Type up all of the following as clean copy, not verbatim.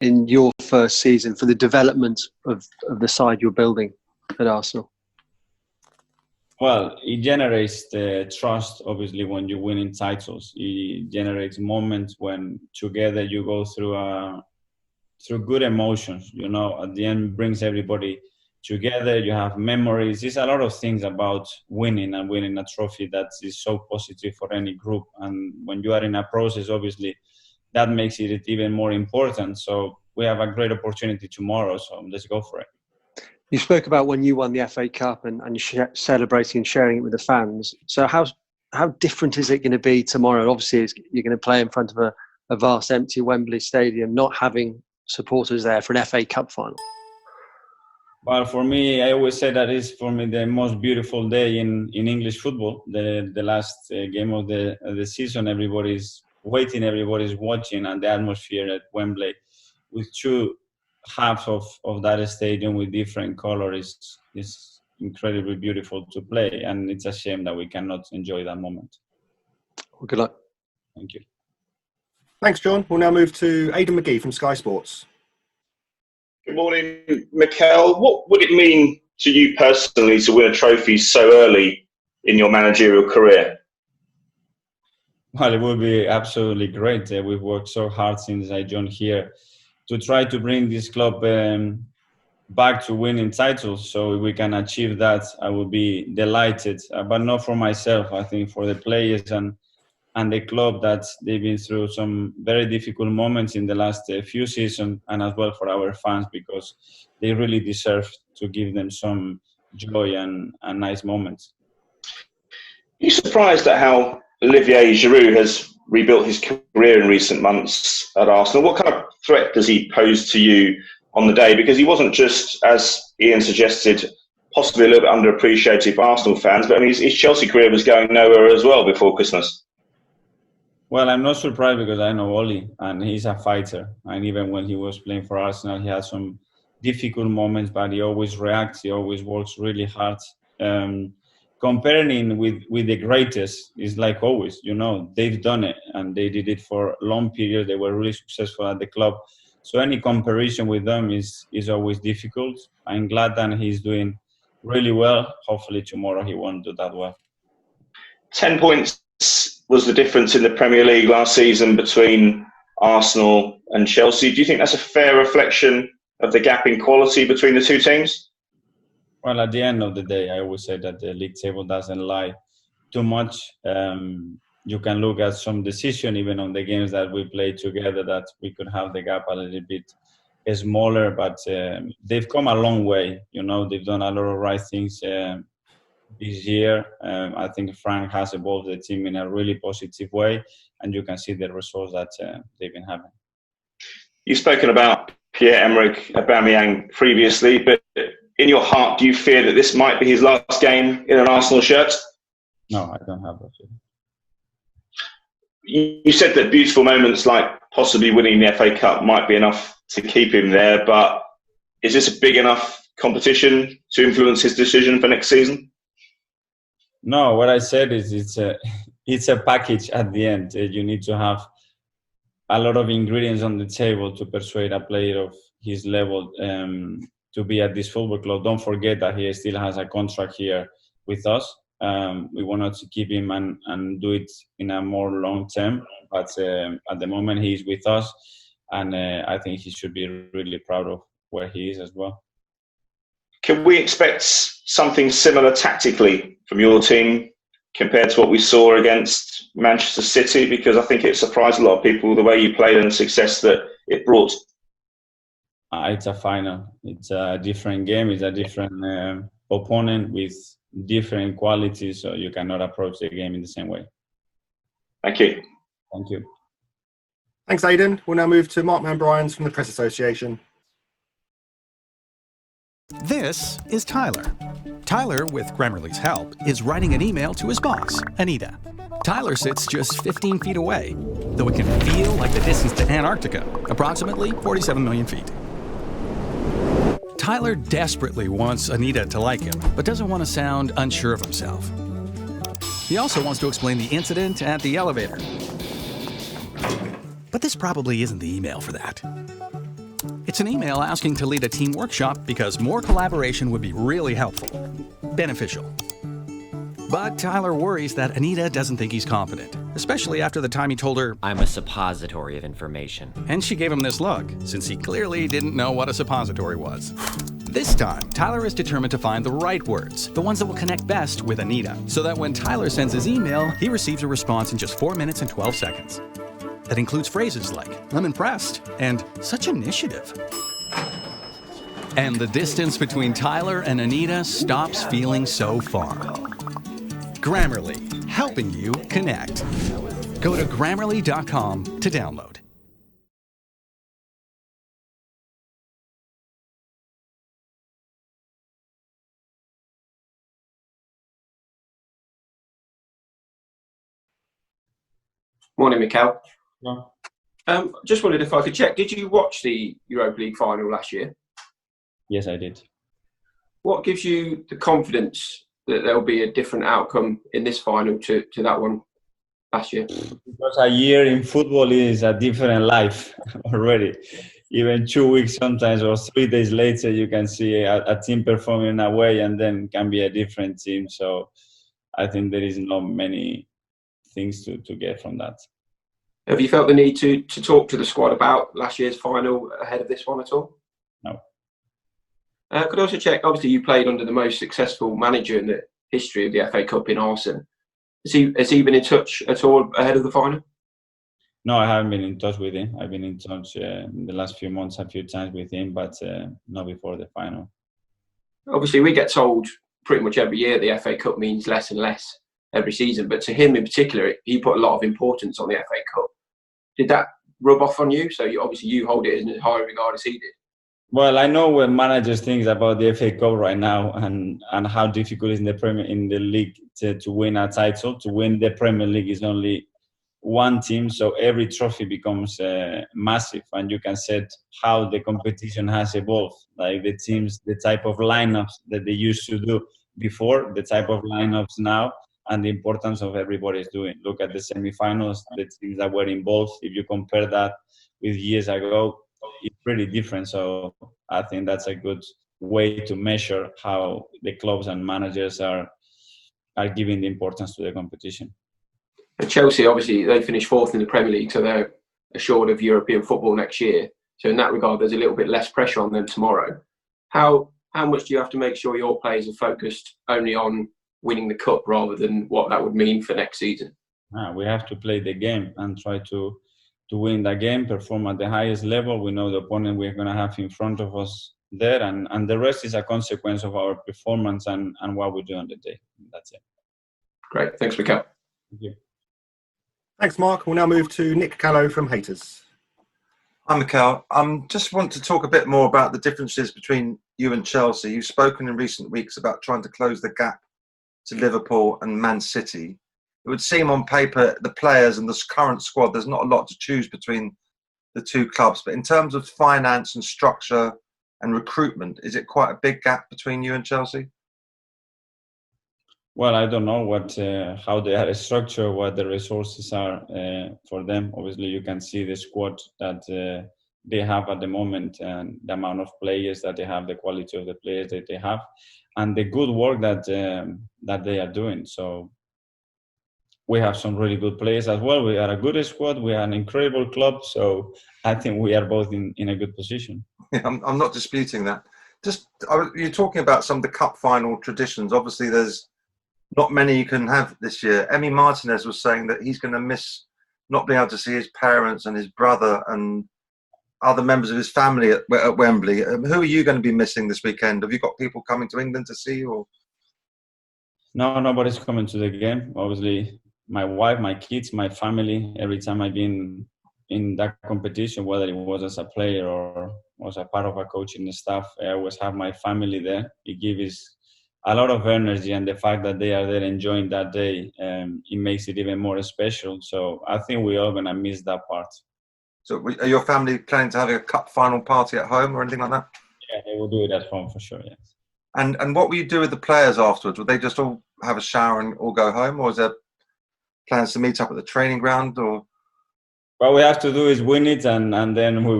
in your first season for the development of the side you're building at Arsenal? Well, it generates the trust, obviously, when you're winning titles. It generates moments when together you go through good emotions. At the end, brings everybody together. You have memories. There's a lot of things about winning and winning a trophy that is so positive for any group. And when you are in a process, obviously, that makes it even more important. So we have a great opportunity tomorrow. So let's go for it. You spoke about when you won the FA Cup and celebrating and sharing it with the fans. So how different is it going to be tomorrow? Obviously, you're going to play in front of a vast empty Wembley Stadium, not having supporters there for an FA Cup final. Well, for me, I always say that is for me the most beautiful day in English football. The last game of the season, everybody's waiting, everybody's watching, and the atmosphere at Wembley with two halves of that stadium with different colors is incredibly beautiful to play, and it's a shame that we cannot enjoy that moment. Well, good luck. Thank you. Thanks, John. We'll now move to Aidan McGee from Sky Sports. Good morning, Mikel. What would it mean to you personally to win a trophy so early in your managerial career? Well, it would be absolutely great. We've worked so hard since I joined here to try to bring this club back to winning titles. So if we can achieve that, I would be delighted. But not for myself. I think for the players and the club, that they've been through some very difficult moments in the last few seasons, and as well for our fans, because they really deserve to give them some joy and nice moments. Are you surprised at how Olivier Giroud has rebuilt his career in recent months at Arsenal? What kind of threat does he pose to you on the day? Because he wasn't just, as Ian suggested, possibly a little bit underappreciated for Arsenal fans, but I mean, his Chelsea career was going nowhere as well before Christmas. Well, I'm not surprised because I know Oli, and he's a fighter. And even when he was playing for Arsenal, he had some difficult moments, but he always reacts. He always works really hard. Comparing with the greatest is like always, they've done it and they did it for a long period. They were really successful at the club. So any comparison with them is always difficult. I'm glad that he's doing really well. Hopefully tomorrow he won't do that well. 10 points was the difference in the Premier League last season between Arsenal and Chelsea. Do you think that's a fair reflection of the gap in quality between the two teams? Well, at the end of the day, I always say that the league table doesn't lie too much. You can look at some decision, even on the games that we played together, that we could have the gap a little bit smaller, but they've come a long way. They've done a lot of right things this year. I think Frank has evolved the team in a really positive way, and you can see the results that they've been having. You've spoken about Pierre-Emerick Aubameyang previously, but in your heart, do you fear that this might be his last game in an Arsenal shirt? No, I don't have that feeling. You said that beautiful moments like possibly winning the FA Cup might be enough to keep him there, but is this a big enough competition to influence his decision for next season? No, what I said is it's a package at the end. You need to have a lot of ingredients on the table to persuade a player of his level to be at this football club. Don't forget that he still has a contract here with us. We wanted to keep him and do it in a more long term, but at the moment he's with us, and I think he should be really proud of where he is as well. Can we expect something similar tactically from your team compared to what we saw against Manchester City? Because I think it surprised a lot of people the way you played and the success that it brought. It's a final. It's a different game. It's a different opponent with different qualities, so you cannot approach the game in the same way. Thank you. Thank you. Thanks, Aidan. We'll now move to Mark Mann-Bryans from the Press Association. This is Tyler. Tyler, with Grammarly's help, is writing an email to his boss, Anita. Tyler sits just 15 feet away, though it can feel like the distance to Antarctica, approximately 47 million feet. Tyler desperately wants Anita to like him, but doesn't want to sound unsure of himself. He also wants to explain the incident at the elevator. But this probably isn't the email for that. It's an email asking to lead a team workshop because more collaboration would be really helpful. Beneficial. But Tyler worries that Anita doesn't think he's competent, especially after the time he told her, "I'm a suppository of information." and she gave him this look, since he clearly didn't know what a suppository was. This time, Tyler is determined to find the right words, the ones that will connect best with Anita, so that when Tyler sends his email, he receives a response in just 4 minutes and 12 seconds. That includes phrases like, "I'm impressed," and "such initiative." And the distance between Tyler and Anita stops feeling so far. Grammarly, helping you connect. Go to Grammarly.com to download. Morning, Mikel. Yeah. Just wondered if I could check, did you watch the Europa League final last year? Yes, I did. What gives you the confidence that there'll be a different outcome in this final to that one last year? Because a year in football is a different life already. Even 2 weeks sometimes or 3 days later, you can see a team performing in a way and then can be a different team. So I think there is not many things to get from that. Have you felt the need to talk to the squad about last year's final ahead of this one at all? No. Could I also check, obviously you played under the most successful manager in the history of the FA Cup in Arsene. Has he been in touch at all ahead of the final? No, I haven't been in touch with him. I've been in touch in the last few months a few times with him, but not before the final. Obviously, we get told pretty much every year the FA Cup means less and less every season, but to him in particular, he put a lot of importance on the FA Cup. Did that rub off on you? So you hold it in as high regard as he did. Well, I know what managers think about the FA Cup right now and how difficult it is in the league to win a title. To win the Premier League is only one team, so every trophy becomes massive, and you can see how the competition has evolved. Like the teams, the type of lineups that they used to do before, the type of lineups now, and the importance of everybody is doing. Look at the semi-finals, the teams that were involved. If you compare that with years ago, it's pretty different. So I think that's a good way to measure how the clubs and managers are giving the importance to the competition. And Chelsea, obviously, they finished fourth in the Premier League, so they're assured of European football next year. So in that regard, there's a little bit less pressure on them tomorrow. How much do you have to make sure your players are focused only on winning the cup rather than what that would mean for next season? We have to play the game and try to win the game, perform at the highest level. We know the opponent we're going to have in front of us there, and the rest is a consequence of our performance and what we do on the day. That's it. Great. Thanks, Mikel. Thank you. Thanks, Mark. We'll now move to Nick Callow from Haters. Hi, Mikel. Just want to talk a bit more about the differences between you and Chelsea. You've spoken in recent weeks about trying to close the gap to Liverpool and Man City. It would seem on paper, the players and the current squad, there's not a lot to choose between the two clubs. But in terms of finance and structure and recruitment, is it quite a big gap between you and Chelsea? Well, I don't know how they are structured, what the resources are for them. Obviously, you can see the squad that they have at the moment and the amount of players that they have, the quality of the players that they have, and the good work that they are doing. So we have some really good players as well. We are a good squad. We are an incredible club. So I think we are both in a good position. Yeah, I'm not disputing that. You're talking about some of the cup final traditions. Obviously, there's not many you can have this year. Emi Martinez was saying that he's going to miss not being able to see his parents and his brother and other members of his family at Wembley. Who are you going to be missing this weekend? Have you got people coming to England to see you? Or? No, nobody's coming to the game. Obviously, my wife, my kids, my family, every time I've been in that competition, whether it was as a player or was a part of a coaching staff, I always have my family there. It gives a lot of energy, and the fact that they are there enjoying that day, it makes it even more special. So I think we're all going to miss that part. So are your family planning to have a cup final party at home or anything like that? Yeah, they will do it at home for sure, yes. And what will you do with the players afterwards? Will they just all have a shower and all go home, or is there plans to meet up at the training ground? Or what we have to do is win it, and then we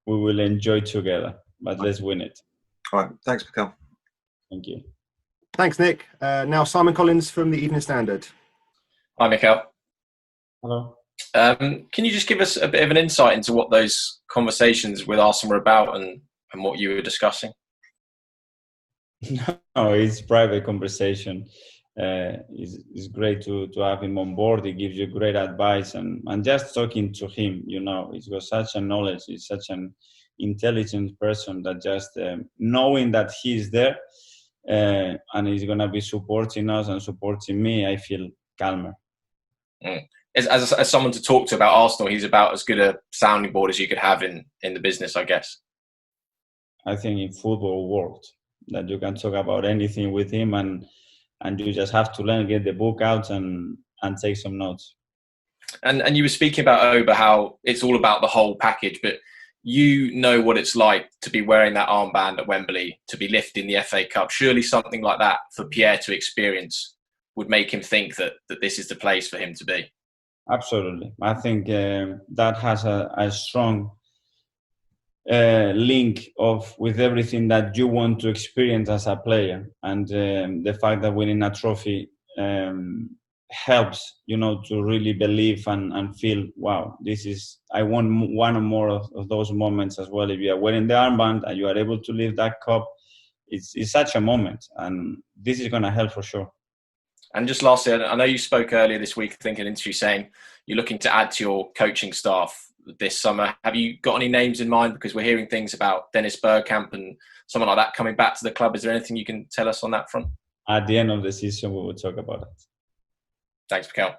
we will enjoy together. But let's win it. All right. Thanks, Mikel. Thank you. Thanks, Nick. Now Simon Collins from the Evening Standard. Hi, Mikel. Hello. Can you just give us a bit of an insight into what those conversations with Arsenal were about and what you were discussing? No, it's private conversation. It's great to have him on board. He gives you great advice, and just talking to him, he's got such a knowledge. He's such an intelligent person that just knowing that he's there and he's gonna be supporting us and supporting me, I feel calmer. As someone to talk to about Arsenal, he's about as good a sounding board as you could have in the business, I guess. I think in football world that you can talk about anything with him, and you just have to learn, get the book out and take some notes. And you were speaking about Oba, how it's all about the whole package, but you know what it's like to be wearing that armband at Wembley, to be lifting the FA Cup. Surely something like that for Pierre to experience would make him think that this is the place for him to be. Absolutely. I think that has a strong link with everything that you want to experience as a player, and the fact that winning a trophy helps to really believe and feel, wow, I want one or more of those moments as well. If you are wearing the armband and you are able to lift that cup, it's such a moment, and this is going to help for sure. And just lastly, I know you spoke earlier this week, I think, in an interview saying you're looking to add to your coaching staff this summer. Have you got any names in mind? Because we're hearing things about Dennis Bergkamp and someone like that coming back to the club. Is there anything you can tell us on that front? At the end of the season, we will talk about it. Thanks, Mikel.